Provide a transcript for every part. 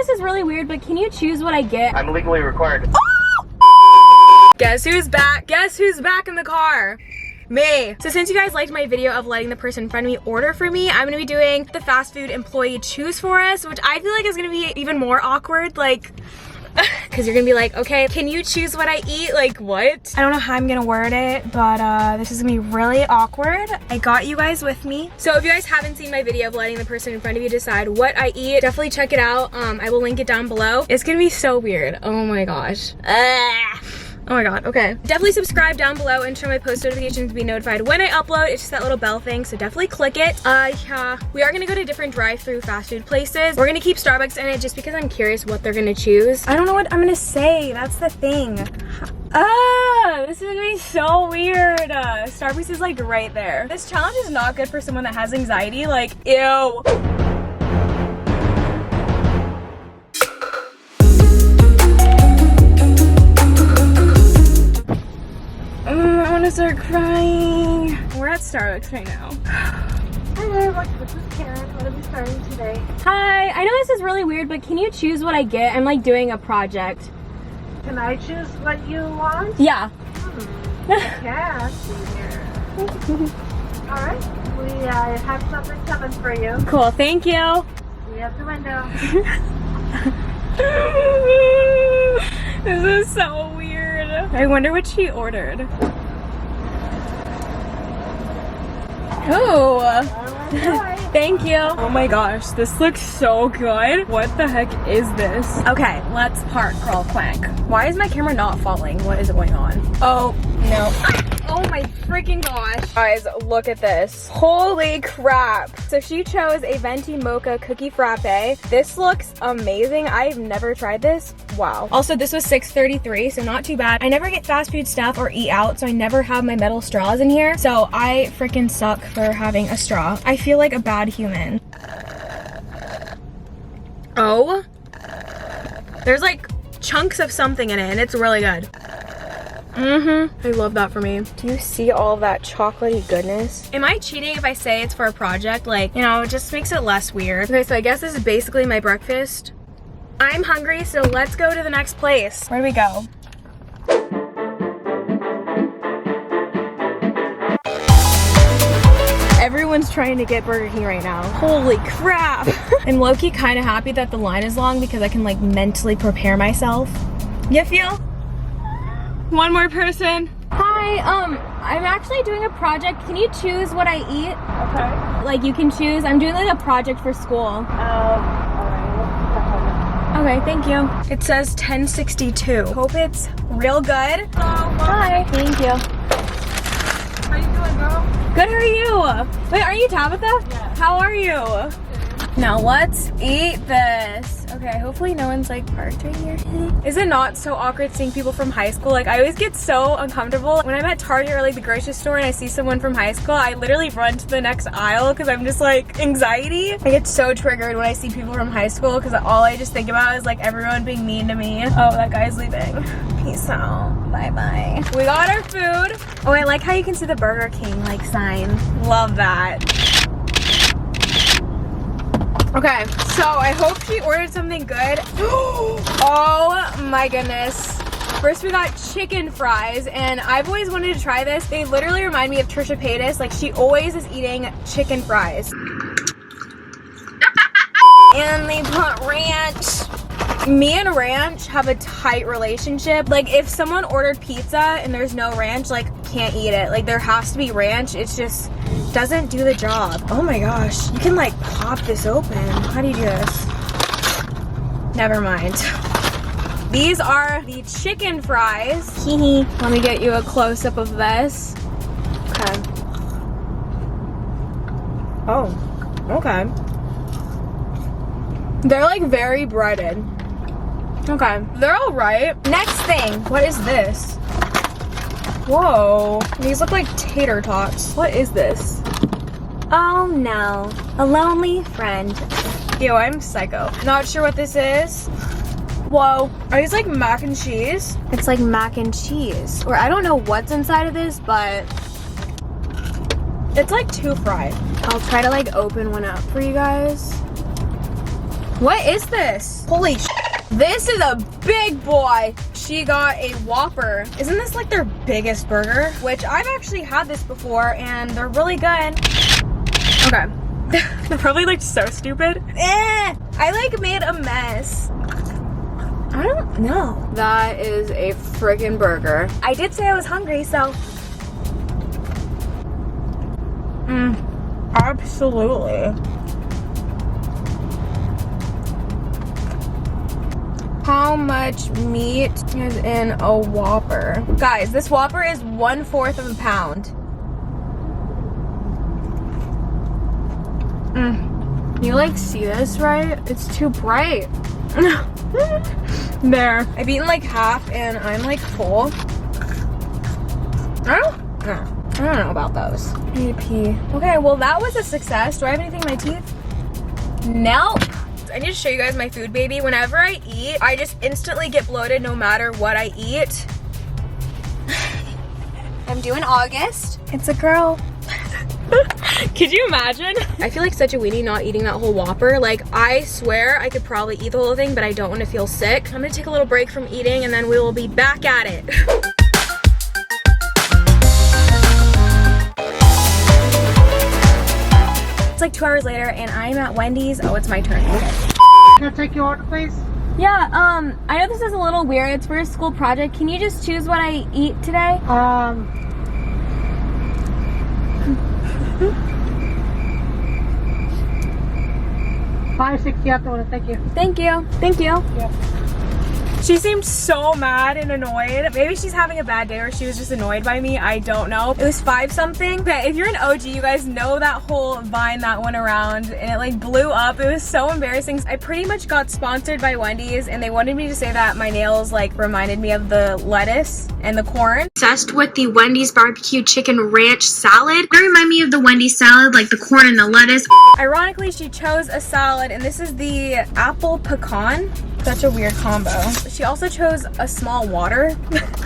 this is really weird, but can you choose what I get? I'm legally required. Guess who's back? Guess who's back in the car? Me. So since you guys liked my video of letting the person in front of me order for me, I'm gonna be doing the fast food employee choose for us, which I feel like is gonna be even more awkward, like, because you're gonna be like, okay, can you choose what I eat? Like, what? I don't know how I'm gonna word it, but this is gonna be really awkward. I got you guys with me. So if you guys haven't seen my video of letting the person in front of you decide what I eat, definitely check it out. I will link it down below. It's gonna be so weird. Oh my gosh. Oh my god, okay. Definitely subscribe down below and turn my post notifications to be notified when I upload. It's just that little bell thing, so definitely click it. Yeah, we are gonna go to different drive-through fast food places. We're gonna keep Starbucks in it just because I'm curious what they're gonna choose. I don't know what I'm gonna say, that's the thing. This is gonna be so weird. Starbucks is like right there. This challenge is not good for someone that has anxiety, like, ew. I want to start crying. We're at Starbucks right now. Hi, this is Karen. What are we starting today? Hi, I know this is really weird, but can you choose what I get? I'm like doing a project. Can I choose what you want? Yeah. Yeah, see here. Alright, we have something coming for you. Cool, thank you. We have the window. This is so weird. I wonder what she ordered. Oh, thank you. Oh my gosh, this looks so good. What the heck is this? Okay, let's park real quick. Why is my camera not falling? What is going on? Oh, no. Oh my freaking gosh. Guys, look at this. Holy crap. So she chose a venti mocha cookie frappe. This looks amazing. I've never tried this. Wow. Also, this was $6.33, so not too bad. I never get fast food stuff or eat out, so I never have my metal straws in here. So I freaking suck for having a straw. I feel like a bad human. Oh. There's like chunks of something in it, and it's really good. I love that for me. Do you see all of that chocolatey goodness? Am I cheating if I say it's for a project? Like, you know, it just makes it less weird. Okay, so I guess this is basically my breakfast. I'm hungry, so let's go to the next place. Where do we go? Everyone's trying to get Burger King right now. Holy crap. I'm low-key kind of happy that the line is long because I can like mentally prepare myself. You feel? One more person. Hi, I'm actually doing a project. Can you choose what I eat? Okay. Like you can choose. I'm doing like a project for school. Alright. Okay, thank you. It says 1062. Hope it's real good. Hi. Thank you. How you doing, girl? Good, how are you? Wait, are you Tabitha? Yeah. How are you? Now let's eat this. Okay, hopefully no one's like parked right here. Is it not so awkward seeing people from high school? Like I always get so uncomfortable when I'm at Target or like the grocery store and I see someone from high school. I literally run to the next aisle because I'm just like anxiety. I get so triggered when I see people from high school because all I just think about is like everyone being mean to me. Oh, that guy's leaving. Peace out. Bye-bye. We got our food. Oh, I like how you can see the Burger King like sign. Love that. Okay, so I hope she ordered something good. Oh my goodness. First we got chicken fries, and I've always wanted to try this. They literally remind me of Trisha Paytas. Like she always is eating chicken fries. And they put ranch. Me and ranch have a tight relationship. Like if someone ordered pizza and there's no ranch, like can't eat it. Like there has to be ranch. It's just doesn't do the job. Oh my gosh. You can like pop this open. How do you do this? Never mind. These are the chicken fries. Hee. Let me get you a close-up of this. Okay. Oh, okay. They're like very breaded. Okay, they're all right. Next thing, what is this? Whoa, these look like tater tots. What is this? Oh no, a lonely friend. Ew, I'm psycho. Not sure what this is. Whoa, are these like mac and cheese? It's like mac and cheese. Or I don't know what's inside of this, but it's like too fried. I'll try to like open one up for you guys. What is this? Holy sh! This is a big boy. She got a Whopper. Isn't this like their biggest burger? Which I've actually had this before and they're really good. Okay. They're probably like so stupid. I like made a mess. I don't know. That is a freaking burger. I did say I was hungry, so. Absolutely. How much meat is in a Whopper? Guys, this Whopper is 1/4 of a pound. You like see this, right? It's too bright. There. I've eaten like half and I'm like full. I don't know about those. I need to pee. Okay, well that was a success. Do I have anything in my teeth? Nope. I need to show you guys my food baby. Whenever I eat, I just instantly get bloated no matter what I eat. I'm doing August. It's a girl. Could you imagine? I feel like such a weenie not eating that whole Whopper. Like, I swear I could probably eat the whole thing, but I don't want to feel sick. I'm gonna take a little break from eating and then we will be back at it. It's like 2 hours later and I'm at Wendy's. Oh, it's my turn. Can I take your order, please? Yeah, I know this is a little weird. It's for a school project. Can you just choose what I eat today? $5.60 after order, thank you. Thank you. Thank you. Yeah. She seemed so mad and annoyed. Maybe she's having a bad day or she was just annoyed by me. I don't know. It was 5 something. Okay, if you're an OG, you guys know that whole Vine that went around and it like blew up. It was so embarrassing. I pretty much got sponsored by Wendy's and they wanted me to say that my nails like reminded me of the lettuce and the corn. Obsessed with the Wendy's barbecue chicken ranch salad. They remind me of the Wendy's salad, like the corn and the lettuce. Ironically, she chose a salad and this is the apple pecan. Such a weird combo. She also chose a small water.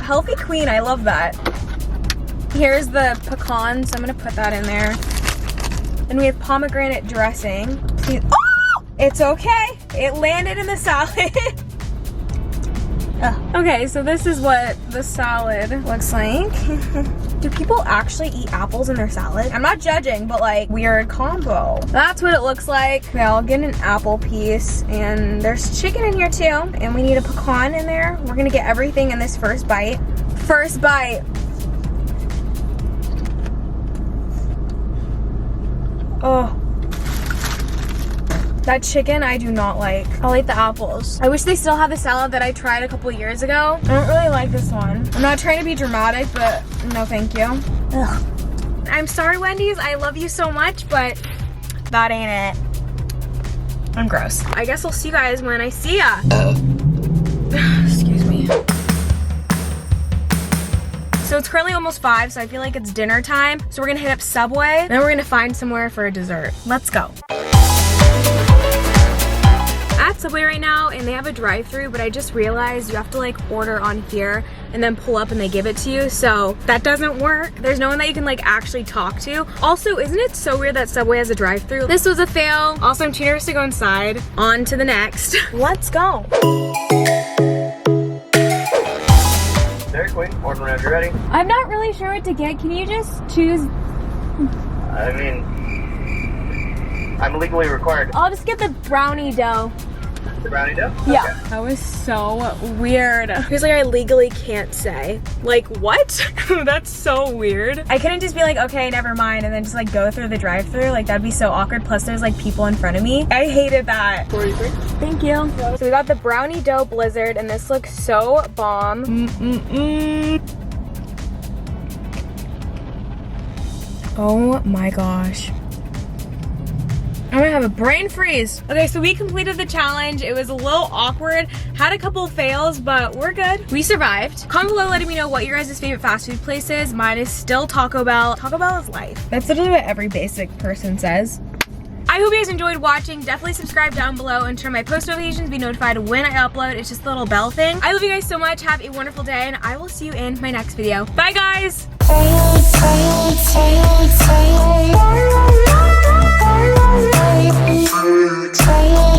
Healthy queen, I love that. Here's the pecan, so I'm gonna put that in there. Then we have pomegranate dressing. Please. Oh! It's okay. It landed in the salad. Okay, so this is what the salad looks like. Do people actually eat apples in their salad? I'm not judging, but like, weird combo. That's what it looks like. Okay, I'll get an apple piece, and there's chicken in here too, and we need a pecan in there. We're gonna get everything in this first bite. First bite. Oh. That chicken I do not like. I'll eat the apples. I wish they still had the salad that I tried a couple years ago. I don't really like this one. I'm not trying to be dramatic, but no thank you. Ugh. I'm sorry, Wendy's. I love you so much, but that ain't it. I'm gross. I guess I'll see you guys when I see ya. Excuse me. So it's currently almost 5, so I feel like it's dinner time. So we're gonna hit up Subway, and then we're gonna find somewhere for a dessert. Let's go. At Subway right now and they have a drive-thru, but I just realized you have to like order on here and then pull up and they give it to you, so that doesn't work. There's no one that you can like actually talk to. Also, isn't it so weird that Subway has a drive-thru? This was a fail. Also, I'm too nervous to go inside. On to the next. Let's go. Dairy Queen, order whenever you're ready. I'm not really sure what to get. Can you just choose? I mean, I'm legally required. I'll just get the brownie dough. The brownie dough? Yeah. Okay. That was so weird. Here's like I legally can't say. Like, what? That's so weird. I couldn't just be like, okay, never mind, and then just like go through the drive-thru. Like, that'd be so awkward. Plus, there's like people in front of me. I hated that. 43. Thank you. So we got the brownie dough blizzard, and this looks so bomb. Oh my gosh. I'm gonna have a brain freeze. Okay, so we completed the challenge. It was a little awkward. Had a couple fails, but we're good. We survived. Comment below letting me know what your guys' favorite fast food place is. Mine is still Taco Bell. Taco Bell is life. That's literally what every basic person says. I hope you guys enjoyed watching. Definitely subscribe down below and turn my post notifications to be notified when I upload. It's just the little bell thing. I love you guys so much. Have a wonderful day, and I will see you in my next video. Bye, guys. Try